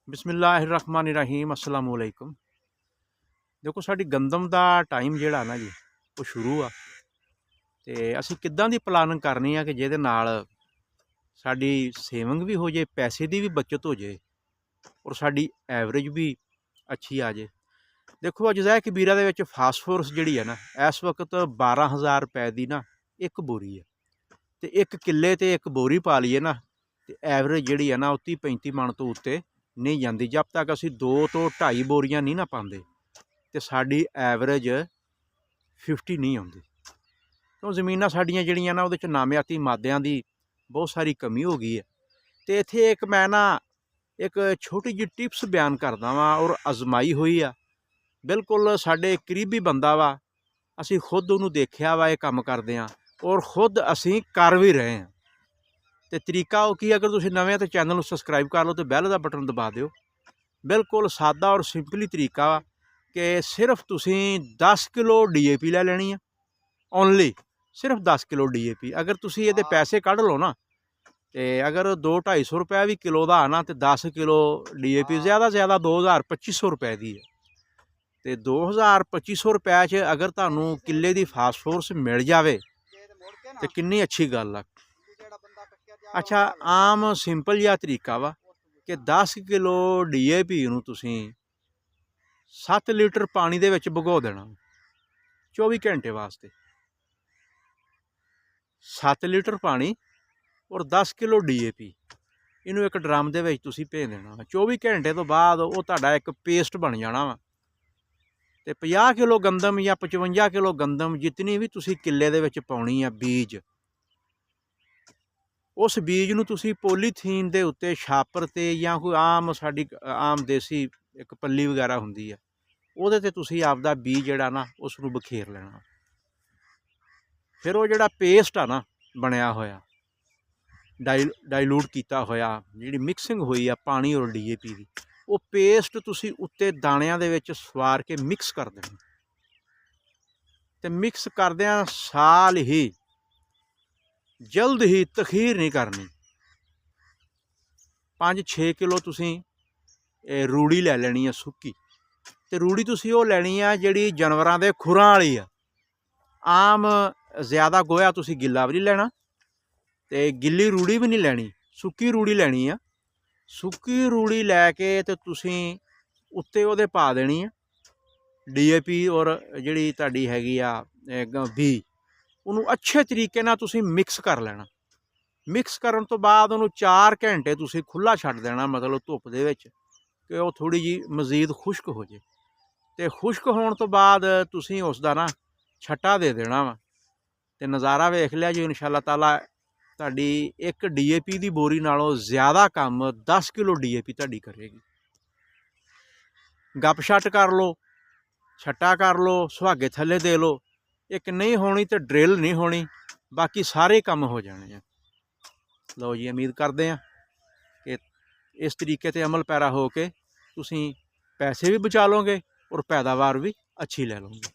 बिस्मिल्लाहिर्रहमानिर्रहीम अस्सलाम वालेकुम। देखो साडी गंदम दा टाइम जिहड़ा ना जी वो शुरू आ ते असीं किद्दां दी प्लानिंग करनी आ कि जिहदे नाल साडी सेविंग भी हो जाए, पैसे दी भी बचत हो जाए और साडी एवरेज भी अच्छी आ जाए। देखो अजज़ाए कबीरा दे विच फास्फोरस जिहड़ी है ना इस वक्त 12,000 रुपए दी ना एक बोरी है ते एक किले ते एक बोरी पा लईए ना ते एवरेज जिहड़ी है ना वो 30-35 मन तो उत्ते नहीं जाती। जब तक असीं 2 ਤੋਂ 2.5 बोरियां नहीं ना पाते तो साड़ी एवरेज 50 नहीं आती। क्यों जमीनां साड़ियां जिहड़ियां ना उहदे च नामियाती मादियां की बहुत सारी कमी हो गई है। तो इत्थे एक मैं ना एक छोटी जी टिप्स बयान करदा वां और अजमाई हुई आ। बिल्कुल साडे करीबी बंदा वा, असीं खुद उहनूं देखिया वा ये काम करदिआं और खुद असीं कर भी रहे हैं। तो तरीका वो की, अगर तुसीं नवें तो चैनल सबसक्राइब कर लो तो बैल का बटन दबा दिओ। बिल्कुल सादा और सिंपली तरीका वा कि सिर्फ तुसीं 10 किलो DAP लै लैनी है। ओनली सिर्फ 10 किलो DAP। अगर तुसीं इहदे पैसे कढ़ लो ना तो अगर 200-250 रुपया भी किलो का आना तो 10 किलो DAP ज़्यादा से ज़्यादा 2,000-2,500 रुपए की है। तो 2,000-2,500 रुपए च अगर तुहानूं किले की फास्फोरस मिल जाए तो कितनी अच्छी गल आ। अच्छा आम सिंपल जिहा तरीका वा कि 10 किलो DAP नूं तुसीं 7 लीटर पानी दे विच भगो देना 24 घंटे वास्ते। 7 लीटर पानी और 10 किलो DAP इनू एक ड्रम दे विच तुसीं भेज देना। 24 घंटे तो बाद वो तुहाडा एक पेस्ट बन जाना वा। ते 50 किलो गंदम या 55 किलो गंदम जितनी भी तुसीं किले दे विच पाउणी आ बीज, उस बीज नूं तुसीं पॉलीथीन दे उत्ते छापर ते या कोई आम साडी आम देसी एक पल्ली वगैरह हुंदी है उहदे ते तुसीं आपदा बीज जिहड़ा ना उसनूं बखेर लेना। फिर वो जिहड़ा पेस्ट आ ना बनिया होया डाइल्यूट किया होया जिहड़ी मिक्सिंग हुई आ पानी और DAP की, वो पेस्ट तुसीं उत्ते दाणियां दे विच सवार के मिक्स कर देना। ते मिक्स करदिआं साल ही जल्द ही तखीर नहीं करनी। 5-6 किलो तुसीं रूड़ी लै लैनी है सुक्की। तो रूड़ी तुसीं वो लैनी है जिहड़ी जानवरां दे खुरां वाली आ। आम ज़्यादा गोया तुसीं गिल्ला भी नहीं लैना ते गिल्ली रूड़ी भी नहीं लैनी, सुक्की रूड़ी लैनी आ। सुक्की रूड़ी लैके ते तुसीं उत्ते ओहदे पा देनी है DAP और जिहड़ी तुहाडी हैगी आ बी, उहनूं अच्छे तरीके नाल तुसीं मिक्स कर लेना। मिक्स करन तो बाद उहनूं 4 घंटे तुसीं खुला छड्ड देना, मतलब धुप्प दे विच कि वो थोड़ी जी मजीद खुश्क हो जाए। तो खुश्क होने तो बाद तुसीं उसदा ना छट्टा दे देना वा ते नज़ारा वेख लिया जी इंशाअल्लाह ताला। तुहाडी एक DAP की बोरी नालों ज़्यादा काम 10 किलो DAP तुहाडी करेगी। गप शट कर लो, छट्टा कर लो, सुहागे थल्ले दे लो, एक नहीं होनी तो ड्रिल नहीं होनी, बाकी सारे काम हो जाने हैं। लो जी उम्मीद करते हैं कि इस तरीके से अमल पैरा हो के तुसीं पैसे भी बचा लोगे और पैदावार भी अच्छी ले लोगे।